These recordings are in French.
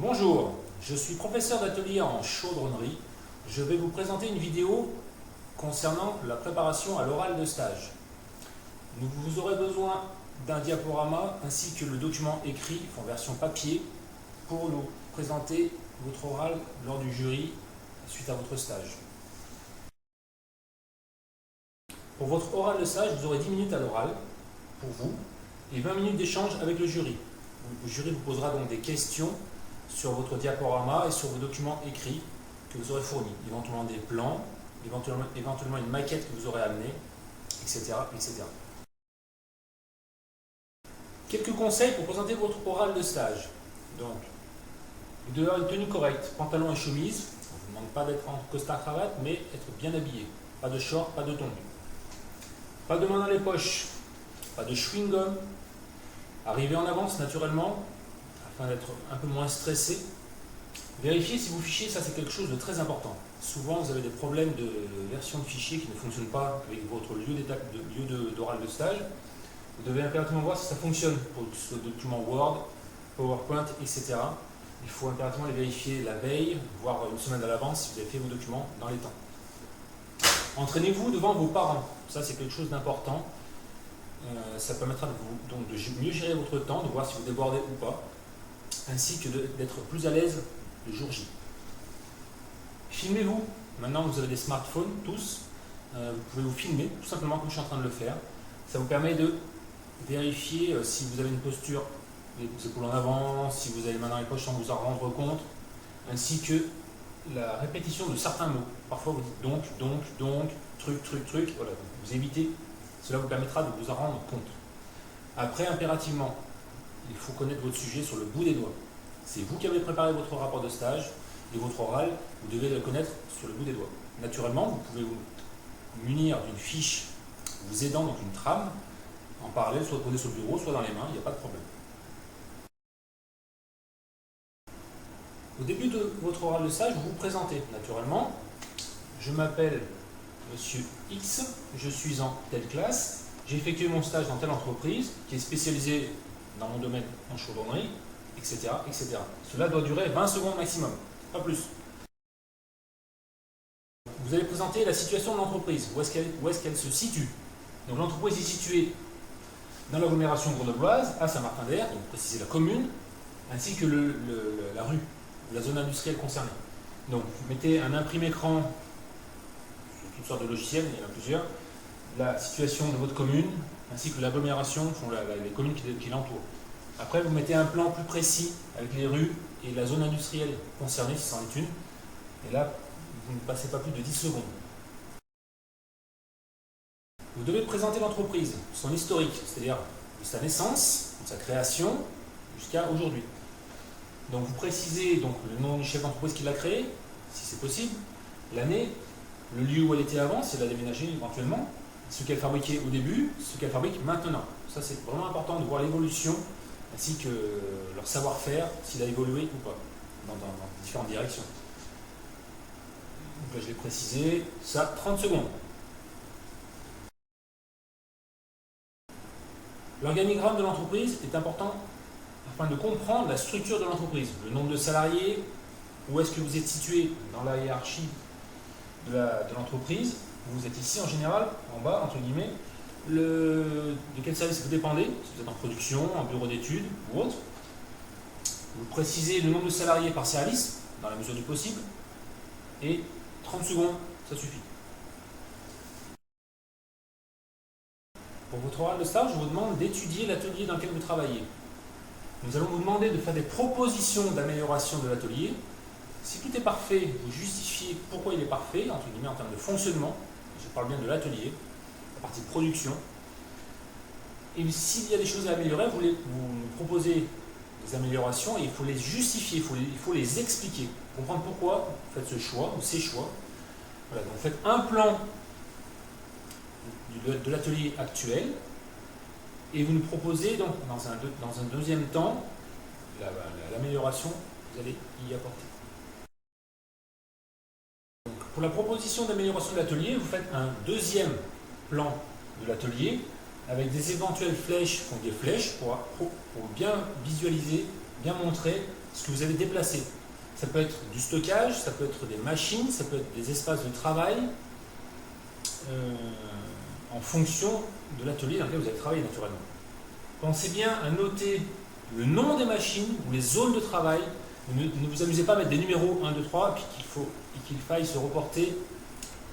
Bonjour, je suis professeur d'atelier en chaudronnerie. Je vais vous présenter une vidéo concernant la préparation à l'oral de stage. Vous aurez besoin d'un diaporama ainsi que le document écrit en version papier pour nous présenter votre oral lors du jury suite à votre stage. Pour votre oral de stage, vous aurez 10 minutes à l'oral pour vous et 20 minutes d'échange avec le jury. Le jury vous posera donc des questions sur votre diaporama et sur vos documents écrits que vous aurez fournis, éventuellement des plans, éventuellement une maquette que vous aurez amenée, etc., etc. Quelques conseils pour présenter votre oral de stage. Donc, vous devez avoir une tenue correcte, pantalon et chemise. On ne vous demande pas d'être en costard-cravate, mais être bien habillé. Pas de short, pas de tongs. Pas de main dans les poches, pas de chewing-gum. Arrivez en avance naturellement, afin d'être un peu moins stressé. Vérifiez si vos fichiers, ça c'est quelque chose de très important. Souvent vous avez des problèmes de version de fichiers qui ne fonctionnent pas avec votre lieu d'oral de stage. Vous devez impérativement voir si ça fonctionne pour ce document Word, PowerPoint, etc. Il faut impérativement les vérifier la veille, voire une semaine à l'avance si vous avez fait vos documents dans les temps. Entraînez-vous devant vos parents, ça c'est quelque chose d'important. Ça permettra de mieux gérer votre temps, de voir si vous débordez ou pas, ainsi que d'être plus à l'aise le jour J. Filmez-vous. Maintenant vous avez des smartphones tous, vous pouvez vous filmer tout simplement comme je suis en train de le faire. Ça vous permet de vérifier si vous avez une posture, les épaules en avant, si vous avez les mains dans les poches sans vous en rendre compte, ainsi que la répétition de certains mots. Parfois vous dites donc, truc, voilà, vous évitez. Cela vous permettra de vous en rendre compte. Après, impérativement, il faut connaître votre sujet sur le bout des doigts. C'est vous qui avez préparé votre rapport de stage et votre oral, vous devez le connaître sur le bout des doigts. Naturellement, vous pouvez vous munir d'une fiche vous aidant, donc une trame, en parallèle, soit posée sur le bureau, soit dans les mains, il n'y a pas de problème. Au début de votre oral de stage, vous vous présentez. Naturellement, je m'appelle Monsieur X, je suis en telle classe, j'ai effectué mon stage dans telle entreprise qui est spécialisée dans mon domaine en chaudronnerie, etc., etc. Cela doit durer 20 secondes maximum, pas plus. Vous allez présenter la situation de l'entreprise, où est-ce qu'elle se situe. Donc l'entreprise est située dans l'agglomération grenobloise, à Saint-Martin-d'Air, donc préciser la commune, ainsi que la rue, la zone industrielle concernée. Donc vous mettez un imprimé écran toutes sortes de logiciels, il y en a plusieurs, la situation de votre commune, ainsi que l'agglomération, les communes qui l'entourent. Après, vous mettez un plan plus précis avec les rues et la zone industrielle concernée, si c'en est une. Et là, vous ne passez pas plus de 10 secondes. Vous devez présenter l'entreprise, son historique, c'est-à-dire de sa naissance, de sa création, jusqu'à aujourd'hui. Donc vous précisez donc, le nom du chef d'entreprise qui l'a créé, si c'est possible, l'année, le lieu où elle était avant, si elle a déménagé éventuellement, ce qu'elle fabriquait au début, ce qu'elle fabrique maintenant. Ça c'est vraiment important de voir l'évolution, ainsi que leur savoir-faire, s'il a évolué ou pas, dans différentes directions. Donc là je l'ai précisé, ça 30 secondes. L'organigramme de l'entreprise est important afin de comprendre la structure de l'entreprise, le nombre de salariés, où est-ce que vous êtes situé dans la hiérarchie de l'entreprise. Vous êtes ici en général, en bas, entre guillemets, de quel service vous dépendez, si vous êtes en production, en bureau d'études ou autre. Vous précisez le nombre de salariés par service, dans la mesure du possible, et 30 secondes, ça suffit. Pour votre oral de stage, je vous demande d'étudier l'atelier dans lequel vous travaillez. Nous allons vous demander de faire des propositions d'amélioration de l'atelier. Si tout est parfait, vous justifiez pourquoi il est parfait, entre guillemets, en termes de fonctionnement. Je parle bien de l'atelier, la partie production. Et s'il y a des choses à améliorer, vous nous proposez des améliorations et il faut les justifier, il faut les expliquer. Comprendre pourquoi vous faites ce choix ou ces choix. Voilà, donc faites un plan de l'atelier actuel et vous nous proposez donc dans un deuxième temps l'amélioration que vous allez y apporter. Donc, pour la proposition d'amélioration de l'atelier, vous faites un deuxième plan de l'atelier avec des éventuelles flèches, donc des flèches pour bien visualiser bien montrer ce que vous avez déplacé. Ça peut être du stockage, ça peut être des machines, ça peut être des espaces de travail, en fonction de l'atelier dans lequel vous avez travaillé naturellement. Pensez bien à noter le nom des machines ou les zones de travail. Ne vous amusez pas à mettre des numéros 1, 2, 3 et qu'il faille se reporter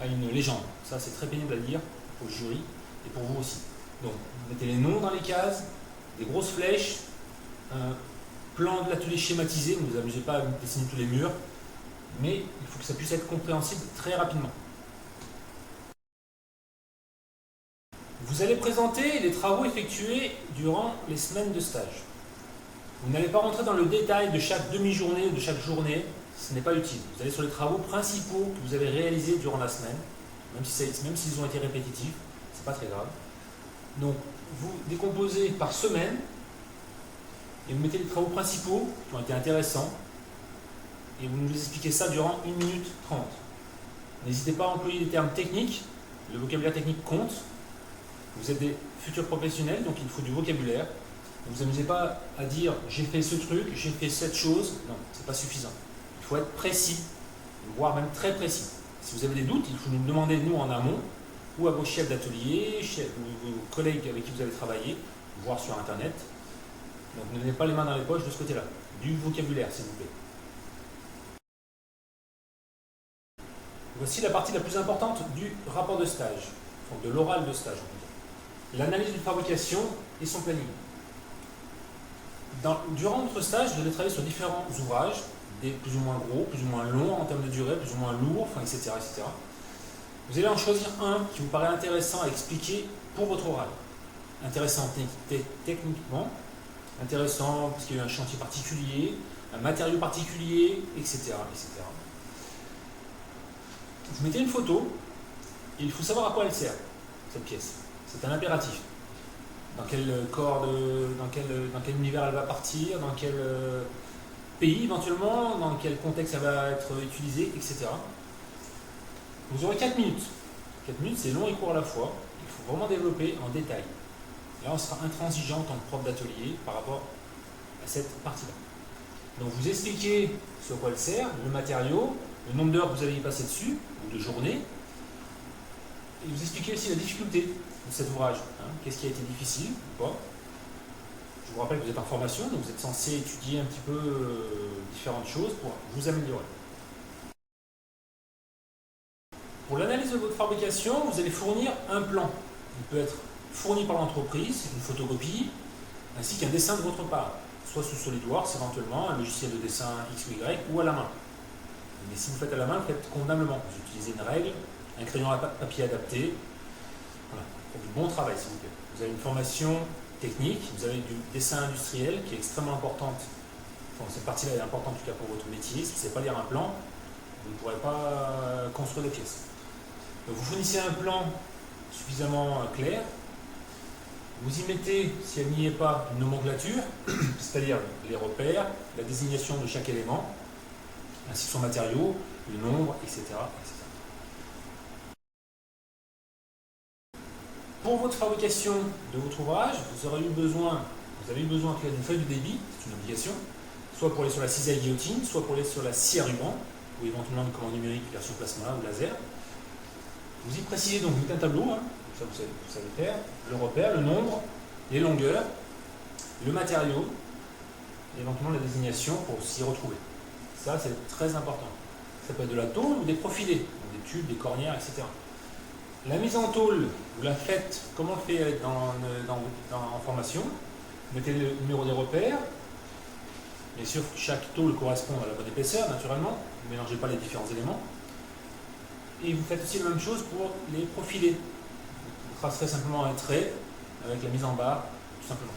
à une légende. Ça, c'est très pénible à lire au jury et pour vous aussi. Donc, mettez les noms dans les cases, des grosses flèches, un plan de l'atelier schématisé. Ne vous amusez pas à dessiner tous les murs, mais il faut que ça puisse être compréhensible très rapidement. Vous allez présenter les travaux effectués durant les semaines de stage. Vous n'allez pas rentrer dans le détail de chaque demi-journée ou de chaque journée, ce n'est pas utile. Vous allez sur les travaux principaux que vous avez réalisés durant la semaine, même s'ils ont été répétitifs, c'est pas très grave. Donc, vous décomposez par semaine et vous mettez les travaux principaux qui ont été intéressants et vous nous expliquez ça durant 1 minute 30. N'hésitez pas à employer des termes techniques, le vocabulaire technique compte. Vous êtes des futurs professionnels, donc il faut du vocabulaire. Ne vous amusez pas à dire j'ai fait ce truc, j'ai fait cette chose. Non, c'est pas suffisant. Il faut être précis, voire même très précis. Si vous avez des doutes, il faut nous demander, nous en amont, ou à vos chefs d'atelier, ou vos collègues avec qui vous allez travailler, voire sur Internet. Donc ne donnez pas les mains dans les poches de ce côté-là. Du vocabulaire, s'il vous plaît. Voici la partie la plus importante du rapport de stage, donc de l'oral de stage. L'analyse de fabrication et son planning. Durant notre stage, vous allez travailler sur différents ouvrages, des plus ou moins gros, plus ou moins longs en termes de durée, plus ou moins lourds, etc., etc. Vous allez en choisir un qui vous paraît intéressant à expliquer pour votre oral. Intéressant techniquement, intéressant parce qu'il y a eu un chantier particulier, un matériau particulier, etc., etc. Vous mettez une photo et il faut savoir à quoi elle sert, cette pièce. C'est un impératif. Dans quel dans quel univers elle va partir, dans quel pays éventuellement, dans quel contexte elle va être utilisée, etc. Vous aurez 4 minutes. 4 minutes, c'est long et court à la fois. Il faut vraiment développer en détail. Là, on sera intransigeant en tant que prof d'atelier par rapport à cette partie-là. Donc, vous expliquez sur quoi elle sert, le matériau, le nombre d'heures que vous allez y passer dessus, ou de journées, et vous expliquez aussi la difficulté de cet ouvrage. Qu'est-ce qui a été difficile ou pas. Je vous rappelle que vous êtes en formation, donc vous êtes censé étudier un petit peu différentes choses pour vous améliorer. Pour l'analyse de votre fabrication, vous allez fournir un plan. Il peut être fourni par l'entreprise, une photocopie, ainsi qu'un dessin de votre part, soit sous SolidWorks éventuellement, un logiciel de dessin X ou Y, ou à la main. Mais si vous faites à la main, vous faites convenablement. Vous utilisez une règle, un crayon à papier adapté. Voilà, pour du bon travail, s'il vous plaît. Vous avez une formation technique, vous avez du dessin industriel qui est extrêmement importante. Enfin, cette partie-là est importante en tout cas pour votre métier. Si vous ne savez pas lire un plan, vous ne pourrez pas construire des pièces. Donc, vous fournissez un plan suffisamment clair. Vous y mettez, si elle n'y est pas, une nomenclature, c'est-à-dire les repères, la désignation de chaque élément, ainsi que son matériau, le nombre, etc., etc. Pour votre fabrication de votre ouvrage, vous avez eu besoin d'une feuille de débit, c'est une obligation, soit pour aller sur la cisaille guillotine, soit pour aller sur la scie à ruban, ou éventuellement une commande numérique version plasma ou laser. Vous y précisez donc, vous mettez un tableau, ça vous savez faire, le repère, le nombre, les longueurs, le matériau, et éventuellement la désignation pour s'y retrouver. Ça, c'est très important. Ça peut être de la tôle ou des profilés, donc des tubes, des cornières, etc. La mise en tôle, vous la faites comme on le fait en formation. Vous mettez le numéro des repères. Bien sûr, chaque tôle correspond à la bonne épaisseur, naturellement. Vous ne mélangez pas les différents éléments. Et vous faites aussi la même chose pour les profilés. Vous tracerez simplement un trait avec la mise en barre, tout simplement.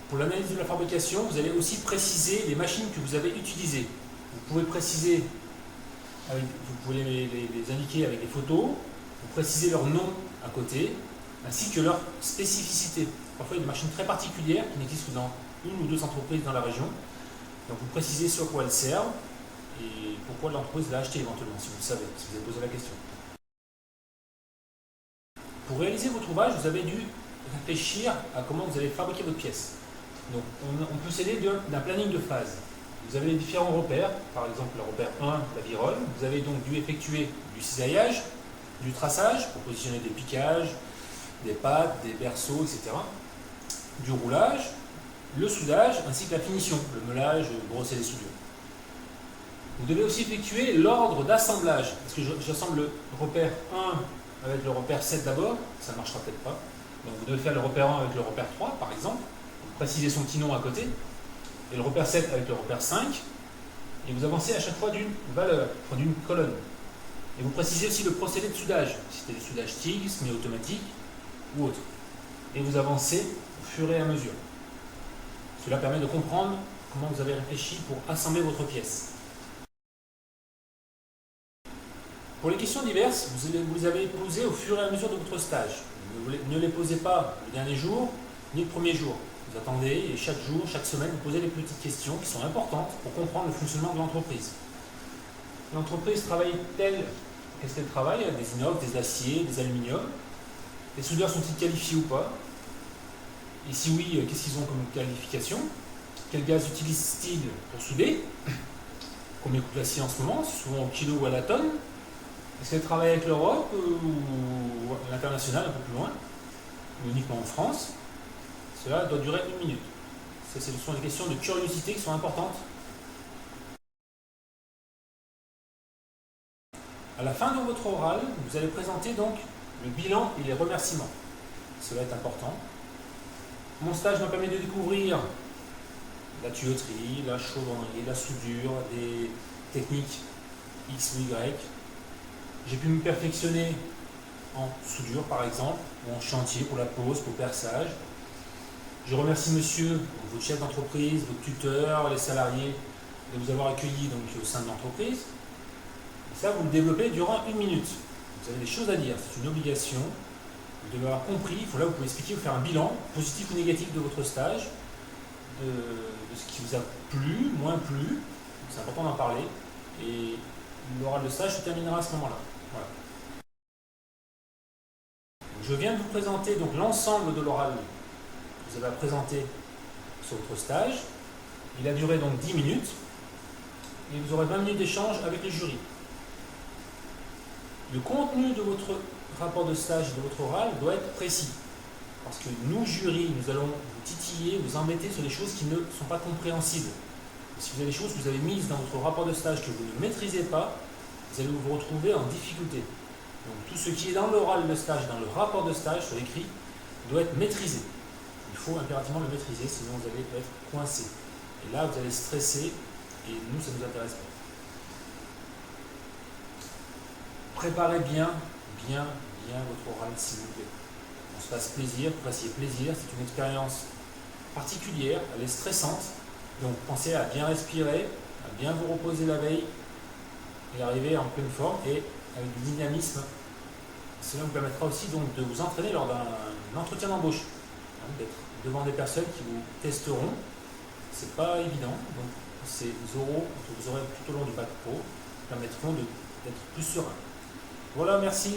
Pour l'analyse de la fabrication, vous allez aussi préciser les machines que vous avez utilisées. Vous pouvez préciser, vous pouvez les indiquer avec des photos, vous précisez leur nom à côté, ainsi que leur spécificité. Parfois, il y a des machines très particulières qui n'existent que dans 1 ou 2 entreprises dans la région. Donc, vous précisez sur quoi elles servent et pourquoi l'entreprise l'a acheté éventuellement, si vous le savez, si vous avez posé la question. Pour réaliser votre ouvrage, vous avez dû réfléchir à comment vous allez fabriquer votre pièce. Donc on peut s'aider d'un planning de phase. Vous avez les différents repères, par exemple le repère 1, la virole. Vous avez donc dû effectuer du cisaillage, du traçage pour positionner des piquages, des pattes, des berceaux, etc. Du roulage, le soudage ainsi que la finition, le meulage, brosser les soudures. Vous devez aussi effectuer l'ordre d'assemblage, parce que j'assemble le repère 1 avec le repère 7 d'abord, ça ne marchera peut-être pas. Donc vous devez faire le repère 1 avec le repère 3 par exemple, vous précisez son petit nom à côté, et le repère 7 avec le repère 5, et vous avancez à chaque fois d'une valeur, d'une colonne. Et vous précisez aussi le procédé de soudage, si c'était du soudage TIG, semi-automatique ou autre. Et vous avancez au fur et à mesure. Cela permet de comprendre comment vous avez réfléchi pour assembler votre pièce. Pour les questions diverses, vous les avez posées au fur et à mesure de votre stage. Ne les posez pas le dernier jour, ni le premier jour. Vous attendez et chaque jour, chaque semaine, vous posez des petites questions qui sont importantes pour comprendre le fonctionnement de l'entreprise. L'entreprise travaille-t-elle? Qu'est-ce qu'elle travaille? Des inox, des aciers, des aluminiums. Les soudeurs sont-ils qualifiés ou pas? Et si oui, qu'est-ce qu'ils ont comme qualification? Quel gaz utilisent-ils pour souder? Combien coûte l'acier en ce moment? C'est souvent au kilo ou à la tonne. Est-ce qu'elle travaille avec l'Europe ou à l'international, un peu plus loin? Ou uniquement en France? Cela doit durer 1 minute. Ce sont des questions de curiosité qui sont importantes. À la fin de votre oral, vous allez présenter donc le bilan et les remerciements. Cela est important. Mon stage m'a permis de découvrir la tuyauterie, la chaudronnerie, la soudure, des techniques X ou Y. J'ai pu me perfectionner en soudure par exemple, ou en chantier pour la pose, pour le perçage. Je remercie monsieur, votre chef d'entreprise, votre tuteur, les salariés de vous avoir accueilli donc, au sein de l'entreprise. Et ça, vous le développez durant 1 minute. Vous avez des choses à dire, c'est une obligation. Vous devez avoir compris, là vous pouvez expliquer, vous faire un bilan, positif ou négatif de votre stage, de ce qui vous a plu, moins plu. C'est important d'en parler. Et l'oral de stage se terminera à ce moment-là. Voilà. Je viens de vous présenter donc l'ensemble de l'oral que vous avez à présenter sur votre stage. Il a duré donc 10 minutes et vous aurez 20 minutes d'échange avec les jurys. Le contenu de votre rapport de stage et de votre oral doit être précis. Parce que nous, jurys, nous allons vous titiller, vous embêter sur des choses qui ne sont pas compréhensibles. Si vous avez des choses que vous avez mises dans votre rapport de stage que vous ne maîtrisez pas, vous allez vous retrouver en difficulté. Donc tout ce qui est dans l'oral de stage, dans le rapport de stage, sur l'écrit, doit être maîtrisé. Il faut impérativement le maîtriser, sinon vous allez être coincé. Et là, vous allez stresser, et nous, ça ne nous intéresse pas. Préparez bien votre oral, s'il vous plaît. On se fasse plaisir, vous fassiez plaisir, c'est une expérience particulière, elle est stressante. Donc pensez à bien respirer, à bien vous reposer la veille et arriver en pleine forme et avec du dynamisme. Cela vous permettra aussi donc de vous entraîner lors d'un entretien d'embauche, d'être devant des personnes qui vous testeront. C'est pas évident, donc ces oraux que vous aurez tout au long du bac pro permettront d'être plus serein. Voilà, merci.